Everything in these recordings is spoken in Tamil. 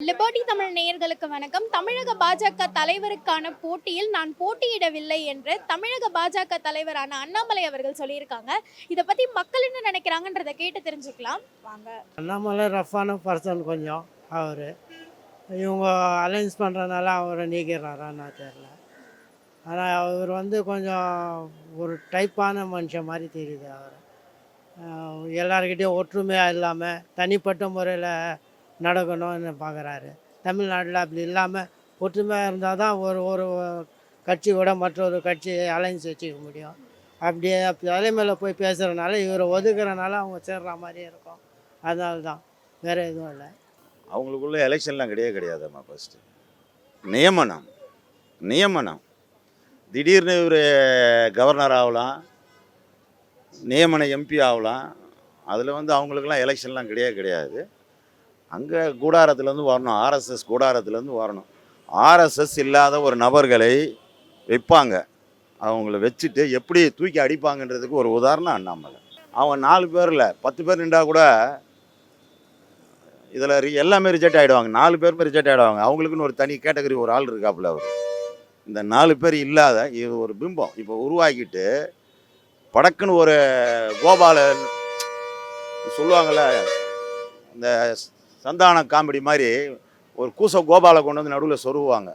லிபர்டி தமிழ் நேயர்களுக்கு வணக்கம். தமிழக பாஜக தலைவருக்கான போட்டியில் நான் போட்டியிடவில்லை என்று தமிழக பாஜக தலைவரான அண்ணாமலை அவர்கள் சொல்லியிருக்காங்க. இதை பத்தி மக்கள் என்ன நினைக்கிறாங்கன்றதை கேட்டு தெரிஞ்சுக்கலாம் வாங்க. அண்ணாமலை ரஃப்பான பர்சன் கொஞ்சம். அவர் இவங்க அலைன்ஸ் பண்ணுறதுனால அவரை நீக்கிறாரான்னு தெரில. ஆனால் அவர் கொஞ்சம் ஒரு டைப்பான மனுஷன் மாதிரி தெரியுது. அவர் எல்லாருக்கிட்டேயும் ஒற்றுமையாக இல்லாமல் தனிப்பட்ட முறையில் நடக்கணும்னு பார்க்குறாரு. தமிழ்நாட்டில் அப்படி இல்லாமல் ஒற்றுமையாக இருந்தால் தான் ஒரு ஒரு கட்சியோட மற்றொரு கட்சி அலைன்ஸ் வச்சுக்க முடியும். அப்படியே தலைமையில் போய் பேசுகிறனால இவரை ஒதுக்குறனால அவங்க சேர்ற மாதிரியே இருக்கும். அதனால தான், வேறு எதுவும் இல்லை. அவங்களுக்குள்ள எலெக்ஷன்லாம் கிடையாதும்மா. ஃபஸ்ட்டு நியமனம் திடீர்னு இவர் கவர்னர் ஆகலாம், நியமன எம்பி ஆகலாம். அதில் அவங்களுக்கெல்லாம் எலெக்ஷன்லாம் கிடையாது. அங்கே கூடாரத்துலேருந்து வரணும், ஆர்எஸ்எஸ் கூடாரத்துலேருந்து வரணும். ஆர்எஸ்எஸ் இல்லாத ஒரு நபர்களை வைப்பாங்க. அவங்கள வச்சுட்டு எப்படி தூக்கி அடிப்பாங்கன்றதுக்கு ஒரு உதாரணம் அண்ணாமலை. அவங்க 4 பேரில் 10 பேர் நின்றா கூட இதில் எல்லாமே ரிஜெக்ட் ஆகிடுவாங்க. 4 பேருமே ரிஜெக்ட் ஆகிடுவாங்க. அவங்களுக்குன்னு ஒரு தனி கேட்டகரி ஒரு ஆள் இருக்காப்புல. அவர் இந்த 4 பேர் இல்லாத இது ஒரு பிம்பம் இப்போ உருவாக்கிட்டு படக்குன்னு ஒரு கோபாலன் சொல்லுவாங்கள்ல, இந்த சந்தான காமெடி மாதிரி ஒரு கூச கோபாலை கொண்டு வந்து நடுவில் சொருவாங்க.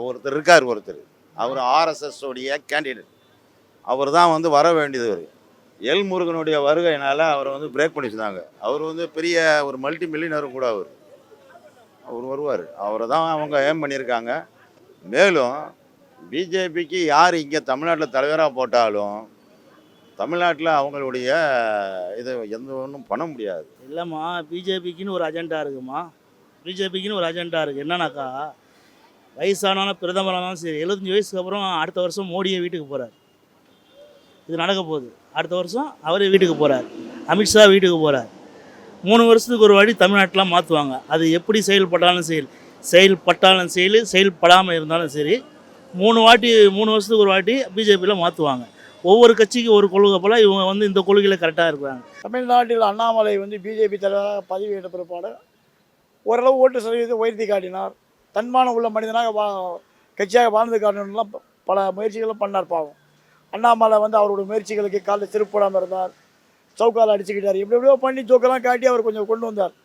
ஒருத்தர் இருக்கார், அவர் ஆர்எஸ்எஸ் உடைய கேண்டிடேட். அவர் தான் வர வேண்டியது. எல் முருகனுடைய வருகையினால் அவரை பிரேக் பண்ணிச்சுதாங்க. அவர் பெரிய ஒரு மல்டி மில்லியனரும் கூட. அவர் வருவார். அவரை தான் அவங்க ஏம் பண்ணியிருக்காங்க. மேலும் பிஜேபிக்கு யார் இங்கே தமிழ்நாட்டில் தலைவராக போட்டாலும் தமிழ்நாட்டில் அவங்களுடைய இதை எந்த ஒன்றும் பண்ண முடியாது. இல்லைம்மா, பிஜேபிக்குன்னு ஒரு அஜெண்டா இருக்குமா. பிஜேபிக்குன்னு ஒரு அஜெண்டா இருக்குது. என்னன்னாக்கா, வயசானாலும் பிரதமரானாலும் சரி 75 வயசுக்கு அப்புறம் அடுத்த வருஷம் மோடியை வீட்டுக்கு போகிறார். இது நடக்க போகுது. அடுத்த வருஷம் அவரே வீட்டுக்கு போகிறார். அமித்ஷா வீட்டுக்கு போகிறார். 3 வருஷத்துக்கு ஒரு வாட்டி தமிழ்நாட்டிலாம் மாற்றுவாங்க. அது எப்படி செயல்பட்டாலும் செயல்படாமல் இருந்தாலும் சரி 3 வருஷத்துக்கு ஒரு வாட்டி பிஜேபியில் மாற்றுவாங்க. ஒவ்வொரு கட்சிக்கு ஒரு கொள்கை போல் இவங்க இந்த கொள்கையில் கரெக்டாக இருக்கிறாங்க. தமிழ்நாட்டில் அண்ணாமலை பிஜேபி தலைவராக பதவியேற்ற பிற்பாடு ஓரளவு ஓட்டு சதவீதத்தை உயர்த்தி காட்டினார். தன்மான உள்ள மனிதனாக கட்சியாக வாழ்ந்து காட்டணும்லாம் பல முயற்சிகளும் பண்ணார். பாவம் அண்ணாமலை அவருடைய முயற்சிகளுக்கு காலில் செருப்பு போடாமல் இருந்தார். சவுக்கால் அடிச்சுக்கிட்டார். எப்படியோ பண்ணி ஜோக்கெல்லாம் காட்டி அவர் கொஞ்சம் கொண்டு வந்தார்.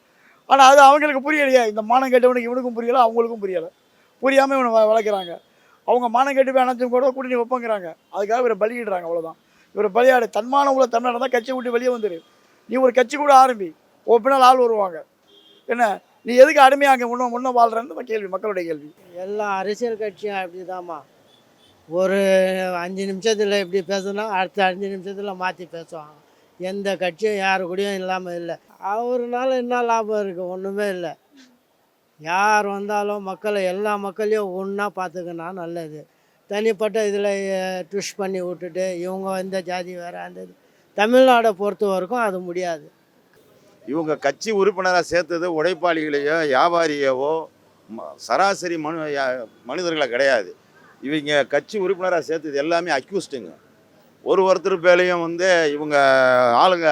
ஆனால் அது அவங்களுக்கு புரியலையா. இந்த மானம் கேட்டவனுக்கு இவனுக்கும் புரியலை, அவங்களுக்கும் புரியலை. புரியாமல் இவனை வளர்க்குறாங்க. அவங்க மானம் கெட்டு போய் அனைத்தும் கூட கூட்டணி வைப்பங்கிறாங்க. அதுக்காக இவரை பலியிடுறாங்க. அவ்வளோதான். இவரை பலியாடு. தன்மான உள்ள தமிழ்நாடு தான் கட்சி விட்டு வெளியே வந்துடு. நீ ஒரு கட்சி கூட ஆரம்பி, பின்னால் ஆள் வருவாங்க. என்ன நீ எதுக்கு அடிமையாக முன்ன வாழ்கிறன்னு கேள்வி, மக்களுடைய கேள்வி. எல்லா அரசியல் கட்சியும் அப்படி தாம்மா. ஒரு 5 நிமிஷத்தில் எப்படி பேசுனா அடுத்த 5 நிமிஷத்தில் மாற்றி பேசுவாங்க. எந்த கட்சியும் யாரு கூடயும் இல்லாமல் இல்லை. அவருனால என்ன லாபம் இருக்குது? ஒன்றுமே இல்லை. யார் வந்தாலும் எல்லா மக்களையும் ஒன்றா பார்த்துக்கினா நல்லது. தனிப்பட்ட இதில் ட்விஷ் பண்ணி விட்டுட்டு இவங்க இந்த ஜாதி வேறு அந்த தமிழ்நாடை பொறுத்த வரைக்கும் அது முடியாது. இவங்க கட்சி உறுப்பினராக சேர்த்தது உழைப்பாளிகளையோ வியாபாரியவோ சராசரி மனிதர்களை கிடையாது. இவங்க கட்சி உறுப்பினராக சேர்த்தது எல்லாமே அக்யூஸ்டுங்க. ஒருத்தர் பேரையும் இவங்க ஆளுங்க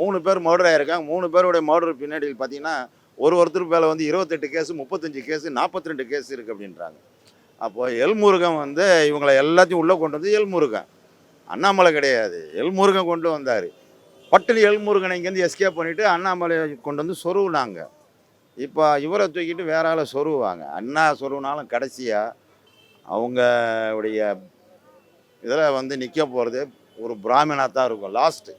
3 பேர் மர்டர் ஆகிருக்காங்க. 3 பேருடைய மர்டர் பின்னாடி பார்த்தீங்கன்னா ஒருத்தர் பேரில் 28 கேஸு, 35 கேஸு, 42 கேஸ் இருக்குது அப்படின்றாங்க. அப்போது எல்முருகன் இவங்களை எல்லாத்தையும் உள்ளே கொண்டு எல்முருகன், அண்ணாமலை கிடையாது, எல்முருகன் கொண்டு வந்தார். பட்டுனி எல்முருகனை இங்கேருந்து எஸ்கேப் பண்ணிவிட்டு அண்ணாமலை கொண்டு சொருவுனாங்க. இப்போ இவரை தூக்கிட்டு வேற ஆளை சொருவாங்க. அண்ணா சொருவினாலும் கடைசியாக அவங்களுடைய இதில் நிற்க போகிறது ஒரு பிராமணாக தான் இருக்கும் லாஸ்ட்டு.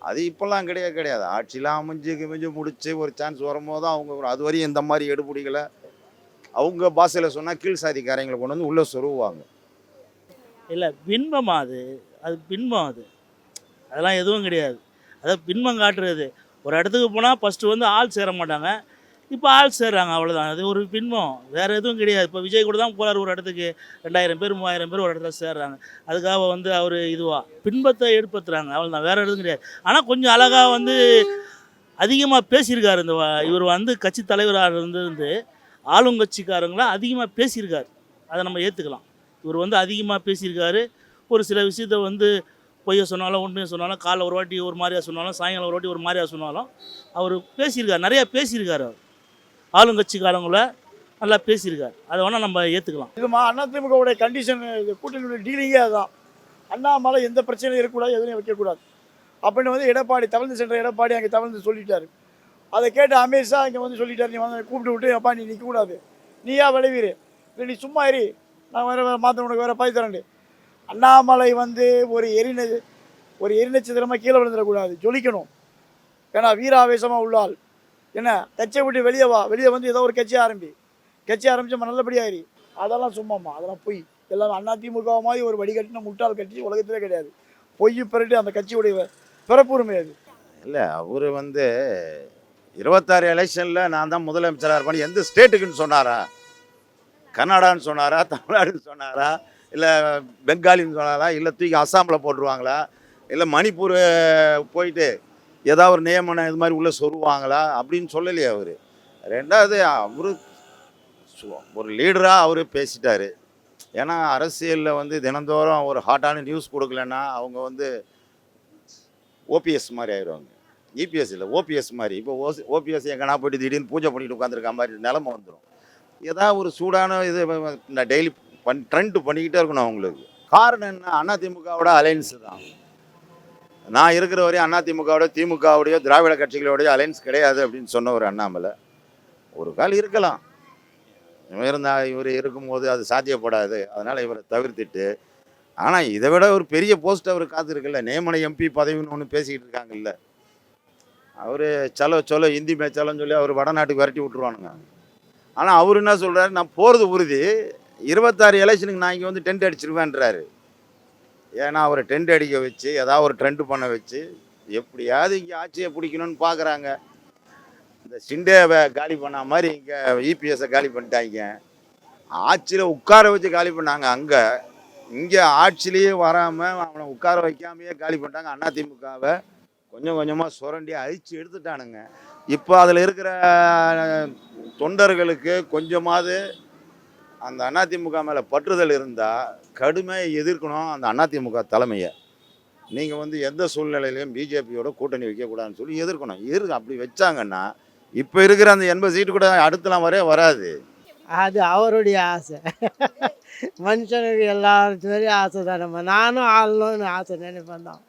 அது இப்போல்லாம் கிடையாது. ஆட்சியெலாம் அமைஞ்சு முடிச்சு ஒரு சான்ஸ் வரும்போது தான் அவங்க அது வரையும் இந்த மாதிரி எடுபடிகளை அவங்க பாஷையில் சொன்னால் கீழ் சாதிக்காரங்களை கொண்டு உள்ளே சொருவாங்க. இல்லை, பின்பமா அது பின்பம். அதெல்லாம் எதுவும் கிடையாது. அதாவது பின்பம் காட்டுறது. ஒரு இடத்துக்கு போனால் ஃபஸ்ட்டு ஆள் சேர மாட்டாங்க, இப்போ ஆள் சேர்றாங்க, அவ்வளோதான். அது ஒரு பின்பம், வேறு எதுவும் கிடையாது. இப்போ விஜய் கூட தான் போகிறார் ஒரு இடத்துக்கு. 2000 பேர் 3000 பேர் ஒரு இடத்துல சேர்றாங்க. அதுக்காக அவர் பின்பத்தை ஏற்படுத்துகிறாங்க, அவ்வளோதான், வேறு எதுவும் கிடையாது. ஆனால் கொஞ்சம் அழகாக அதிகமாக பேசியிருக்காரு. இவர் கட்சி தலைவராக இருந்து ஆளுங்கட்சிக்காரங்களாம் அதிகமாக பேசியிருக்காரு. அதை நம்ம ஏற்றுக்கலாம். இவர் அதிகமாக பேசியிருக்காரு. ஒரு சில விஷயத்தை பொய்யை சொன்னாலும் உண்மையை சொன்னாலும், காலைல ஒரு வாட்டி ஒரு மாதிரியாக சொன்னாலும், சாயங்காலம் ஒரு வாட்டி ஒரு மாதிரியாக சொன்னாலும் அவர் பேசியிருக்கார், நிறையா பேசியிருக்காரு. அவர் ஆளுங்கட்சிக்காரங்கள நல்லா பேசியிருக்கார். அதை வேணால் நம்ம ஏற்றுக்கலாம். இதுமா அதிமுகவுடைய கண்டிஷன், இது கூட்டணியுடைய டீலிங்கே அதுதான். அண்ணாமலை எந்த பிரச்சனையும் இருக்கக்கூடாது, எதுவும் வைக்கக்கூடாது அப்படின்னு வந்து எடப்பாடி தவிர்த்து சென்ற எடப்பாடி அங்கே தவிர்த்து சொல்லிட்டாரு. அதை கேட்டு அமித்ஷா இங்கே வந்து சொல்லிட்டாரு, நீ வந்து கூப்பிட்டு விட்டு அப்பா நீ நிற்கக்கூடாது, நீயா விளைவீரு, இல்லை நீ சும்மா இரு, நான் வேறு மாற்ற உனக்கு வேறு பாய் தரேன். அண்ணாமலை வந்து ஒரு எரிநட்சத்திரமாக கீழே விழுந்துடக்கூடாது, ஜொலிக்கணும். ஏன்னா வீராவேசமாக உள்ளாள். என்ன கட்சியை விட்டு வெளியே வா, வெளியே வந்து ஏதோ ஒரு கட்சி ஆரம்பிச்சு நல்லபடியாயிரு. அதெல்லாம் சும்மாம்மா, அதெல்லாம் பொய். எல்லாம் அதிமுக மாதிரி ஒரு வடிகட்டின முட்டாள் கட்சி உலகத்திலே கிடையாது. பொய் பிறட்டு அந்த கட்சியுடைய பிறப்புரிமை அது. இல்லை அவர் வந்து 26 எலெக்ஷனில் நான் தான் முதலமைச்சராக இருப்பேன் எந்த ஸ்டேட்டுக்குன்னு சொன்னாரா? கர்நாடகான்னு சொன்னாரா? தமிழ்நாடுன்னு சொன்னாரா? இல்லை பெங்காலின்னு சொன்னாரா? இல்லை தூக்கி அஸ்ஸாமில் போட்டுருவாங்களா? இல்லை மணிப்பூர் போயிட்டு ஏதாவது ஒரு நியமனம் இது மாதிரி உள்ளே சொல்லுவாங்களா அப்படின்னு சொல்லலையே அவர். ரெண்டாவது அவர் ஒரு லீடராக அவர் பேசிட்டார். ஏன்னா அரசியலில் வந்து தினந்தோறும் ஒரு ஹாட்டான நியூஸ் கொடுக்கலன்னா அவங்க வந்து ஓபிஎஸ் மாதிரி ஆயிடுவாங்க. இபிஎஸ் இல்லை, ஓபிஎஸ் மாதிரி. இப்போ ஓபிஎஸ் எங்கன்னா போயிட்டு திடீர்னு பூஜை பண்ணிட்டு உட்காந்துருக்க மாதிரி நிலமை வந்துடும். ஏதாவது ஒரு சூடான இது நான் டெய்லி ட்ரெண்ட் பண்ணிக்கிட்டே இருக்கணும் அவங்களுக்கு. காரணம் என்ன? அதிமுகவோட அலைன்ஸ் தான். நான் இருக்கிற வரையும் அதிமுகவோட திமுகவுடைய திராவிட கட்சிகளோடைய அலைன்ஸ் கிடையாது அப்படின்னு சொன்ன ஒரு அண்ணாமலை ஒரு கால் இருக்கலாம். இவர் இருக்கும்போது அது சாத்தியப்படாது, அதனால் இவரை தவிர்த்துட்டு. ஆனால் இதை விட ஒரு பெரிய போஸ்ட் அவர் காத்திருக்குல்ல, நியமன எம்பி பதவின்னு ஒன்று பேசிக்கிட்டு இருக்காங்கல்ல. அவர் சொல்ல ஹிந்தி மேட்சாலன்னு சொல்லி அவர் வடநாட்டுக்கு விரட்டி விட்டுருவானுங்க. ஆனால் அவர் என்ன சொல்கிறாரு, நான் போகிறது உறுதி, 26 எலெக்ஷனுக்கு நான் இங்கே வந்து டென்ட் அடிச்சிருவேன்றாரு. ஏன்னா அவர் டென்ட் அடிக்க வச்சு ஏதாவது ஒரு ட்ரெண்டு பண்ண வச்சு எப்படியாவது இங்கே ஆட்சியை பிடிக்கணும்னு பார்க்குறாங்க. இந்த சிண்டேவை காலி பண்ண மாதிரி இங்கே இபிஎஸ்ஸை காலி பண்ணிட்டாங்க. ஆட்சியில் உட்கார வச்சு காலி பண்ணாங்க. இங்கே ஆட்சியிலேயே வராமல் அவனை உட்கார வைக்காமையே காலி பண்ணிட்டாங்க. அதிமுகவை கொஞ்சம் கொஞ்சமாக சுரண்டி அழிச்சு எடுத்துட்டானுங்க. இப்போ அதில் இருக்கிற தொண்டர்களுக்கு கொஞ்சமாவது அந்த அதிமுக மேலே பற்றுதல் இருந்தால் கடுமையாக எதிர்க்கணும் அந்த அதிமுக தலைமையை. நீங்கள் வந்து எந்த சூழ்நிலையிலையும் பிஜேபியோட கூட்டணி வைக்கக்கூடாதுன்னு சொல்லி எதிர்க்கணும். அப்படி வச்சாங்கன்னா இப்போ இருக்கிற அந்த 80 சீட்டு கூட அடுத்தலாம் வராது. அது அவருடைய ஆசை. மனுஷனுக்கு எல்லாருக்கும் ஆசை தானே. நானும் ஆளணும்னு ஆசை நினைப்பேன் தான்.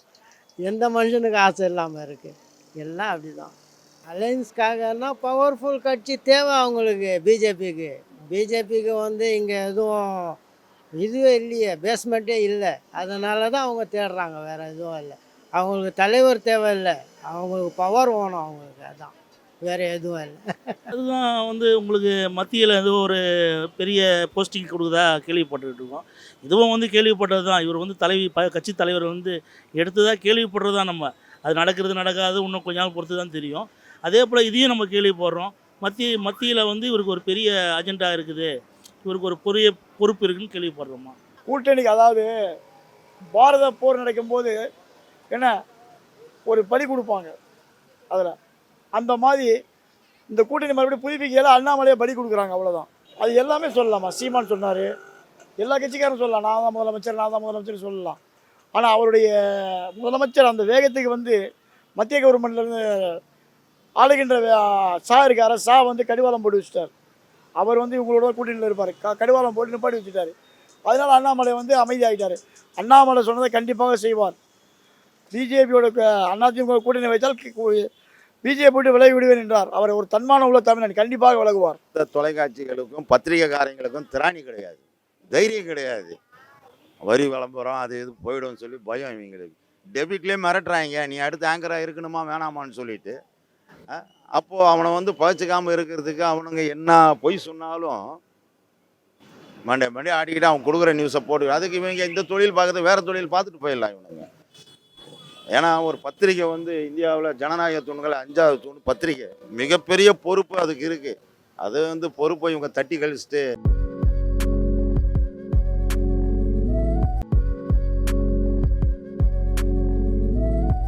எந்த மனுஷனுக்கு ஆசை இல்லாமல் இருக்குது? எல்லாம் அப்படி தான். அலைன்ஸ்க்காகனா பவர்ஃபுல் கட்சி தேவை அவங்களுக்கு. பிஜேபிக்கு வந்து இங்கே எதுவும் இதுவே இல்லையே, பேஸ்மெண்ட்டே இல்லை. அதனால தான் அவங்க தேடுறாங்க, வேறு எதுவும் இல்லை. அவங்களுக்கு தலைவர் தேவை இல்லை, அவங்களுக்கு பவர் வேணும் அவங்களுக்கு. அதுதான், வேறு எதுவும் இல்லை. அதுதான் வந்து உங்களுக்கு மத்தியில் ஏதோ ஒரு பெரிய போஸ்டிங் கொடுக்குதா கேள்விப்பட்டுக்கிட்டு இருக்கோம். இதுவும் வந்து கேள்விப்பட்டது தான். இவர் வந்து கட்சி தலைவர் வந்து எடுத்ததாக கேள்விப்படுறது தான். நம்ம அது நடக்காது இன்னும் கொஞ்ச நாள் பொறுத்து தான் தெரியும். அதே போல் இதையும் நம்ம கேள்விப்படுறோம். மத்தியில் வந்து இவருக்கு ஒரு பெரிய அஜெண்டா இருக்குது, இவருக்கு ஒரு பெரிய பொறுப்பு இருக்குன்னு கேள்விப்படுறோமா? கூட்டணிக்கு அதாவது பாரத போர் நடக்கும்போது என்ன ஒரு பலி கொடுப்பாங்க அதில், அந்த மாதிரி இந்த கூட்டணி மறுபடியும் புதுப்பிக்கையில் அண்ணாமலையை பலி கொடுக்குறாங்க, அவ்வளோதான். அது எல்லாமே சொல்லலாமா? சீமான் சொன்னார், எல்லா கட்சிக்காரும் சொல்லலாம், நான் தான் முதலமைச்சர் சொல்லலாம். ஆனால் அவருடைய முதலமைச்சர் அந்த வேகத்துக்கு வந்து மத்திய கவர்மெண்ட்லேருந்து ஆளுகின்ற சா இருக்கார சா வந்து கடிவாளம் போட்டு வச்சுட்டார். அவர் வந்து இவங்களோட கூட்டணியில் இருப்பார், கடிவாளம் போட்டு நிப்பாட்டி வச்சுட்டார். அதனால் அண்ணாமலை வந்து அமைதியாகிட்டார். அண்ணாமலை சொன்னதை கண்டிப்பாக செய்வார். பிஜேபியோட அதிமுக கூட்டணி வைத்தால் பிஜேபி விட்டு விலகி விடுவேன் என்றார். அவர் ஒரு தன்மான உள்ள தமிழன், கண்டிப்பாக விலகுவார். இந்த தொலைக்காட்சிகளுக்கும் பத்திரிகைக்காரங்களுக்கும் திராணி கிடையாது, தைரியம் கிடையாது. வரி விளம்பரம் அது இது போயிடும்னு சொல்லி பயம் இவங்களுக்கு. டெபிட்லேயே மிரட்டுறாங்க, நீ அடுத்து ஆங்கராக இருக்கணுமா வேணாமான்னு சொல்லிட்டு. அப்போது அவனை வந்து பழச்சிக்காமல் இருக்கிறதுக்கு அவனுங்க என்ன பொய் சொன்னாலும் மண்டே ஆடிக்கிட்டு அவன் கொடுக்குற நியூஸை போட்டு, அதுக்கு இவங்க இந்த தொழில் பார்க்குறது வேறு தொழில் பார்த்துட்டு போயிடலாம் இவனுங்க. ஏன்னா ஒரு பத்திரிக்கை வந்து இந்தியாவில் ஜனநாயக தூண்கள் 5வது தூண் பத்திரிக்கை. மிகப்பெரிய பொறுப்பு அதுக்கு இருக்குது. அது வந்து பொறுப்பை இவங்க தட்டி கழிச்சிட்டு